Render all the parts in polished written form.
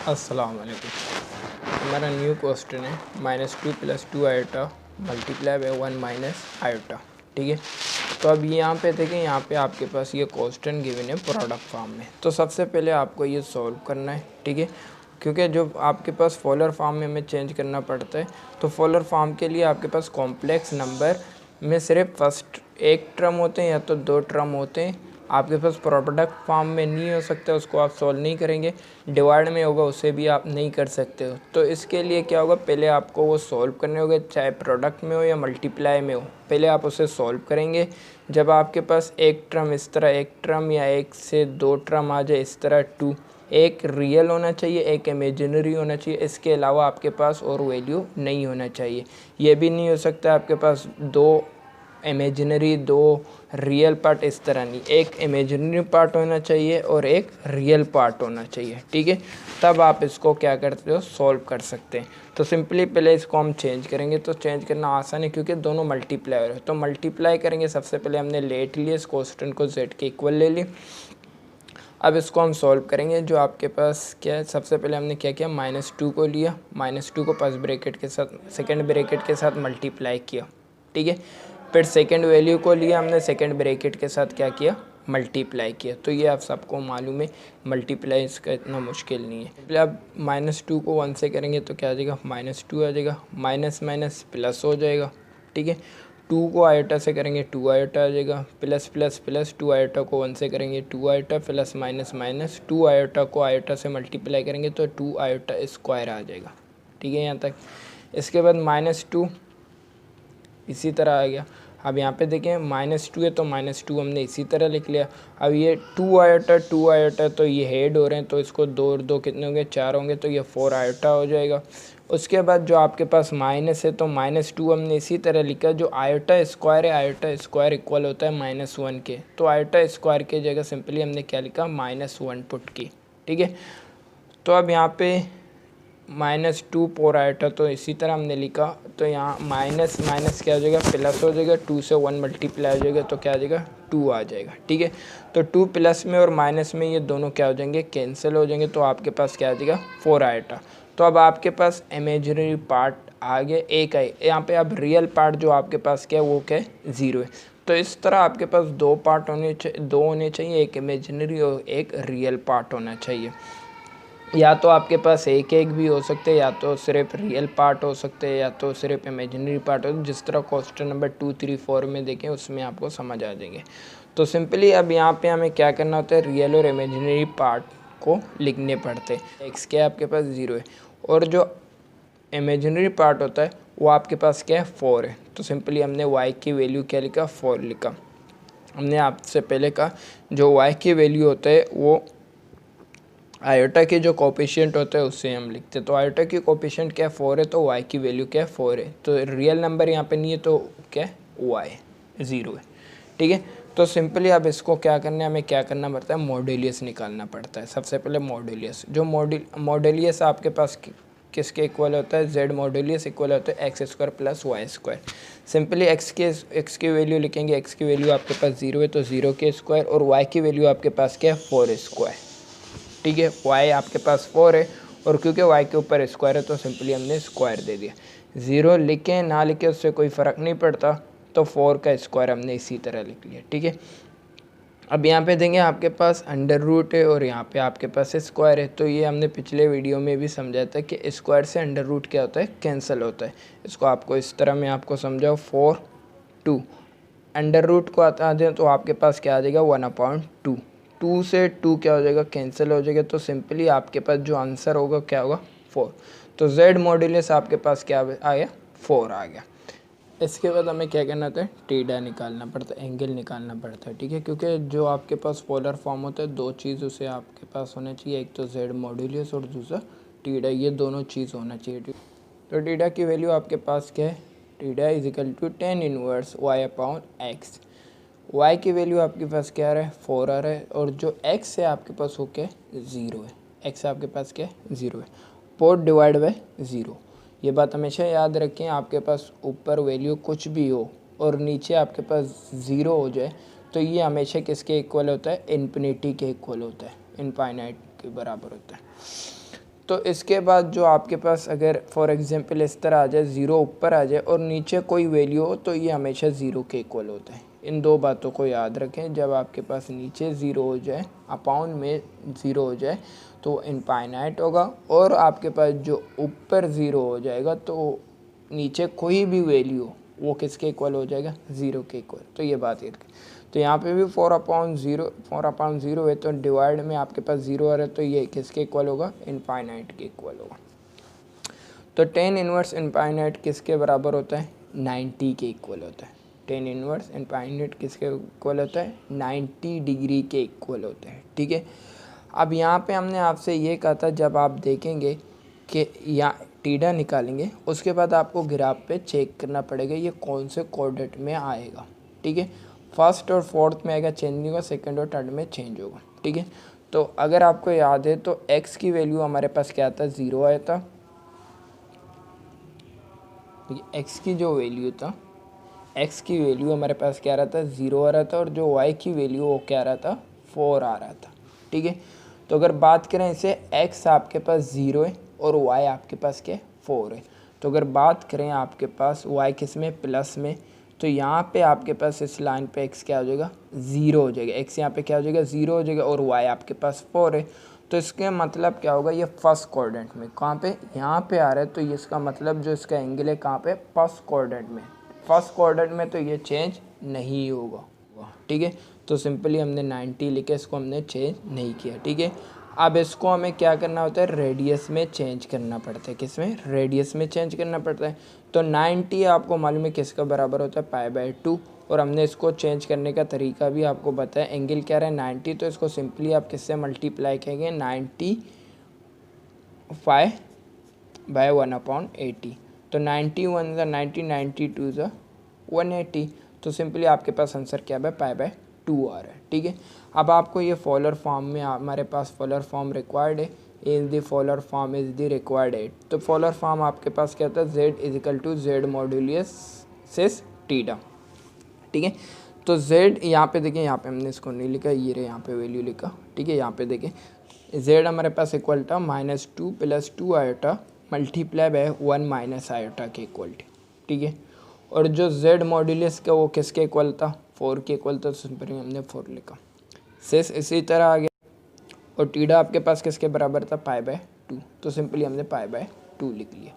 अस्सलाम वालेकुम। हमारा न्यू क्वेश्चन है -2 + 2 iota multiply by 1 minus iota. ठीक है, तो अब यहाँ पे देखें, यहाँ पे आपके पास ये क्वेश्चन गिवन है प्रोडक्ट फॉर्म में। तो सबसे पहले आपको ये सॉल्व करना है। ठीक है, क्योंकि जो आपके पास पोलर फॉर्म में हमें चेंज करना पड़ता है, तो पोलर फॉर्म के लिए आपके पास कॉम्प्लेक्स नंबर में सिर्फ फर्स्ट एक टर्म होते हैं या तो दो टर्म होते हैं। आपके पास प्रोडक्ट फॉर्म में नहीं हो सकता, उसको आप सॉल्व नहीं करेंगे। डिवाइड में होगा, उसे भी आप नहीं कर सकते हो। तो इसके लिए क्या होगा, पहले आपको वो सॉल्व करने होंगे, चाहे प्रोडक्ट में हो या मल्टीप्लाई में हो। पहले आप उसे सॉल्व करेंगे। जब आपके पास एक टर्म इस तरह, एक टर्म या एक से दो टर्म आ जाए इस तरह, टू, एक रियल होना चाहिए, एक इमेजिनरी होना चाहिए, इसके अलावा आपके पास और वैल्यू नहीं होना चाहिए। ये भी नहीं हो सकता आपके पास दो इमेजिनरी दो रियल पार्ट, इस तरह नहीं, एक इमेजिनरी पार्ट होना चाहिए और एक रियल पार्ट होना चाहिए। ठीक है, तब आप इसको क्या करते हो, सॉल्व कर सकते हैं। तो सिंपली पहले इसको हम चेंज करेंगे। तो चेंज करना आसान है क्योंकि दोनों मल्टीप्लाई है। तो मल्टीप्लाई करेंगे, सबसे पहले हमने लेट लिए, इस क्वेश्चन को z के इक्वल ले ली। अब इसको हम सॉल्व करेंगे। जो आपके पास क्या है, सबसे पहले हमने क्या किया, -2 को लिया, -2 को फर्स्ट ब्रैकेट के साथ, सेकंड ब्रैकेट के साथ मल्टीप्लाई किया। ठीक है, फिर सेकंड वैल्यू को लिया हमने, सेकंड ब्रैकेट के साथ क्या किया, मल्टीप्लाई किया। तो ये आप सबको मालूम है, मल्टीप्लाई इसका इतना मुश्किल नहीं है। पहले अब -2 को 1 से करेंगे तो क्या आ जाएगा, -2 आ जाएगा, माइनस माइनस प्लस हो जाएगा। ठीक है, 2 को आयोटा से करेंगे 2 आयोटा आ जाएगा, प्लस प्लस प्लस 2 आयोटा को 1 से करेंगे 2 iota, plus minus minus 2 iota को आयोटा से मल्टीप्लाई करेंगे तो 2 आयोटा स्क्वायर आ जाएगा। ठीक है, यहाँ तक। इसके बाद -2 इसी तरह आ गया। अब यहाँ पे देखें -2 है तो -2 हमने इसी तरह लिख लिया। अब ये 2 आयोटा तो ये हेड हो रहे हैं, तो इसको 2 और 2 कितने होंगे, 4 होंगे, तो ये 4 आयोटा हो जाएगा। उसके बाद जो आपके पास माइनस है, तो -2 हमने इसी तरह लिखा। जो आयोटा स्क्वायर है, आयोटा स्क्वायर इक्वल होता है -1 के, तो आयोटा स्क्वायर की जगह सिंपली हमने क्या लिखा, -1 पुट की। ठीक है, तो अब यहाँ पे -2 4 आयोटा तो इसी तरह हमने लिखा। तो यहाँ माइनस माइनस क्या हो जाएगा, प्लस हो जाएगा, 2 से 1 मल्टीप्लाई हो जाएगा तो क्या आ जाएगा, 2 आ जाएगा। ठीक है, तो 2 प्लस में और माइनस में ये दोनों क्या हो जाएंगे, कैंसिल हो जाएंगे, तो आपके पास क्या आ जाएगा, 4 आयोटा। तो अब आपके पास इमेजिनरी पार्ट आ गया, एक है यहाँ पे। अब रियल पार्ट जो आपके पास क्या है, वो क्या है, 0 है। तो इस तरह आपके पास दो पार्ट होने चाहिए, एक इमेजिनरी और एक रियल पार्ट होना चाहिए। या तो आपके पास एक एक भी हो सकते हैं, या तो सिर्फ रियल पार्ट हो सकते हैं, या तो सिर्फ इमेजिनरी पार्ट हो। जिस तरह क्वेश्चन नंबर 2, 3, 4 में देखें, उसमें आपको समझ आ जाएंगे। तो सिंपली अब यहाँ पे हमें क्या करना होता है, रियल और इमेजिनरी पार्ट को लिखने पड़ते हैं। एक्स क्या है, आपके पास 0 है, और जो इमेजिनरी पार्ट होता है वो आपके पास क्या है, 4 है। तो सिंपली हमने वाई की वैल्यू क्या लिखा, 4 लिखा। हमने आपसे पहले कहा जो वाई की वैल्यू होता है वो आयोटा के जो कोफिशिएंट होता है उससे हम लिखते हैं। तो आयोटा की कोफिशिएंट क्या है, 4 है, तो वाई की वैल्यू क्या है, 4 है। तो रियल नंबर यहाँ पे नहीं है, तो क्या है, वाई 0 है। ठीक है, तो सिंपली अब इसको क्या करना है, हमें क्या करना पड़ता है, मॉड्यूलियस निकालना पड़ता है। सबसे पहले मॉड्यूलियस, जो मॉड्यूलियस आपके पास किसके इक्वल होता है, जेड मॉड्यूलियस इक्वल होता है x² + y²। सिंपली एक्स की वैल्यू लिखेंगे, एक्स की वैल्यू आपके पास 0 है तो 0 के स्क्वायर, और y की वैल्यू आपके पास क्या है, 4 स्क्वायर। ठीक है, y आपके पास 4 है, और क्योंकि y के ऊपर स्क्वायर है तो सिंपली हमने स्क्वायर दे दिया। 0 लिखे ना लिखे उससे कोई फ़र्क नहीं पड़ता, तो 4 का स्क्वायर हमने इसी तरह लिख लिया। ठीक है, अब यहाँ पे देंगे आपके पास अंडर रूट है और यहाँ पे आपके पास स्क्वायर है। तो ये हमने पिछले वीडियो में भी समझा था कि स्क्वायर से अंडर रूट क्या होता है, कैंसिल होता है। इसको आपको इस तरह मैं आपको समझाऊँ, 4 2 अंडर रूट को आता जाए तो आपके पास क्या आ जाएगा, 1/2। 2 से 2 क्या हो जाएगा, कैंसिल हो जाएगा। तो सिंपली आपके पास जो आंसर होगा क्या होगा, 4। तो z मॉड्यूलस आपके पास क्या आ गया, 4 आ गया। इसके बाद हमें क्या करना होता है, टीडा निकालना पड़ता है, एंगल निकालना पड़ता है। ठीक है, क्योंकि जो आपके पास पोलर फॉर्म होता है, दो चीज़ उसे आपके पास होना चाहिए, एक तो z मॉड्यूलस और दूसरा टीडा, ये दोनों चीज़ होना चाहिए। तो टीडा की वैल्यू आपके पास क्या है, टीडा = tan इनवर्स y/x। y की वैल्यू आपके पास क्या आ रहा है, 4 आ रहा है, और जो x है आपके पास वो क्या है, 0 है। x आपके पास क्या है, 0 है। 4 डिवाइड बाय 0, ये बात हमेशा याद रखें। आपके पास ऊपर वैल्यू कुछ भी हो और नीचे आपके पास 0 हो जाए, तो ये हमेशा किसके इक्वल होता है, इन्फिनिटी के इक्वल होता है, इनफाइनाइट के बराबर होता है। तो इसके बाद जो आपके पास अगर फॉर एग्जांपल इस तरह आ जाए, ज़ीरो ऊपर आ जाए और नीचे कोई वैल्यू हो, तो ये हमेशा ज़ीरो के इक्वल होता है। इन दो बातों को याद रखें, जब आपके पास नीचे ज़ीरो हो जाए, अपाउंड में ज़ीरो हो जाए तो इनफाइनाइट होगा, और आपके पास जो ऊपर ज़ीरो हो जाएगा तो नीचे कोई भी वैल्यू हो वो किसके इक्वल हो जाएगा, ज़ीरो के इक्वल। तो ये बात याद रखें। तो यहाँ पे भी 4/0 है, तो डिवाइड में आपके पास ज़ीरो आ रहा है, तो ये किसके इक्वल होगा, इनफाइनाइट के इक्वल होगा। तो tan इनवर्स इनफाइनाइट किसके बराबर होता है, 90 के इक्वल होता है। tan इनवर्स इनफाइनाइट किसके इक्वल होता है, 90 डिग्री के इक्वल होता है। ठीक है, अब यहाँ पे हमने आपसे ये कहा था, जब आप देखेंगे कि यहाँ टीडा निकालेंगे, उसके बाद आपको ग्राफ पे चेक करना पड़ेगा ये कौन से कोऑर्डिनेट में आएगा। ठीक है, फर्स्ट और फोर्थ में आएगा चेंज नहीं होगा, सेकंड और थर्ड में चेंज होगा। ठीक है, तो अगर आपको याद है तो x की वैल्यू हमारे पास क्या था, 0 आया था। ठीक है, x की जो वैल्यू था, x की वैल्यू हमारे पास क्या रहा था, 0 आ रहा था, और जो y की वैल्यू वो क्या रहा था, 4 आ रहा था। ठीक है, तो अगर बात करें इसे, x आपके पास 0 है और y आपके पास क्या 4 है। तो अगर बात करें आपके पास y किस में, प्लस में, तो यहाँ पे आपके पास इस लाइन पे x क्या हो जाएगा, 0 हो जाएगा। x यहाँ पे क्या हो जाएगा, 0 हो जाएगा, और y आपके पास 4 है। तो इसके मतलब क्या होगा, ये फर्स्ट कोऑर्डिनेट में कहाँ पे, यहाँ पे आ रहा है, तो ये इसका मतलब जो इसका एंगल है कहाँ पे, फर्स्ट कोऑर्डिनेट में। फर्स्ट कोऑर्डिनेट में तो ये चेंज नहीं होगा। ठीक है, तो सिंपली हमने 90 लिखे, इसको हमने चेंज नहीं किया। ठीक है, अब इसको हमें क्या करना होता है, रेडियस में चेंज करना पड़ता है। किसमें, रेडियस में चेंज करना पड़ता है। तो 90 आपको मालूम है किसका बराबर होता है, π/2, और हमने इसको चेंज करने का तरीका भी आपको बताया। एंगल क्या रहा है, 90, तो इसको सिंपली आप किससे मल्टीप्लाई करेंगे, 95/1/80। तो 91 ज़ा 90, 92 ज़ा 180। तो सिंपली आपके पास आंसर क्या है, π/2 आ रहा है। ठीक है, अब आपको ये फॉलोअर फॉर्म में, हमारे पास फॉलोअर फॉर्म रिक्वायर्ड है, is the follower form is the required at. तो फॉलोअर फॉर्म आपके पास क्या होता है, z = z मॉड्यूलस सिस टीडा। ठीक है, तो z यहाँ पे देखिए, यहाँ पे हमने इसको नहीं लिखा, ये रहे यहाँ पे वैल्यू लिखा। ठीक है, यहाँ पे देखिए z हमारे पास इक्वल था -2 + 2 आयोटा मल्टीप्लाई बाय 1 - आयोटा के इक्वल। ठीक है, और जो z मॉड्यूलस का वो किसके इक्वल था, 4 के इक्वल था, तो सिंपली हमने 4 लिखा। सिस इसी तरह आ गया, और टीडा आपके पास किसके बराबर था, π/2, तो सिंपली हमने π/2 लिख लिया।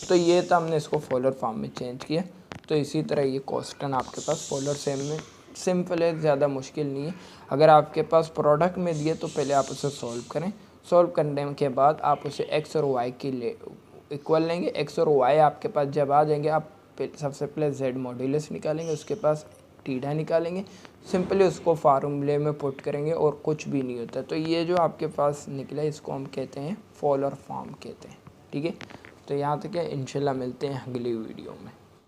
तो ये था, हमने इसको फॉलोअर फॉर्म में चेंज किया। तो इसी तरह ये क्वेश्चन आपके पास फॉलोअर सेम में सिंपल है, ज़्यादा मुश्किल नहीं है। अगर आपके पास प्रोडक्ट में दिए तो पहले आप उसे सॉल्व करें, सॉल्व करने के बाद आप उसे x और y के लिए इक्वल लेंगे। x और y आपके पास जब आ जाएंगे, आप सबसे पहले z मॉड्यूलस निकालेंगे, उसके पास टीडा निकालेंगे, सिंपली उसको फार्मूले में पुट करेंगे और कुछ भी नहीं होता। तो ये जो आपके पास निकला इसको हम कहते हैं फॉलोअर फॉर्म कहते हैं। ठीक है, तो यहाँ तक है, इंशाल्लाह मिलते हैं अगली वीडियो में।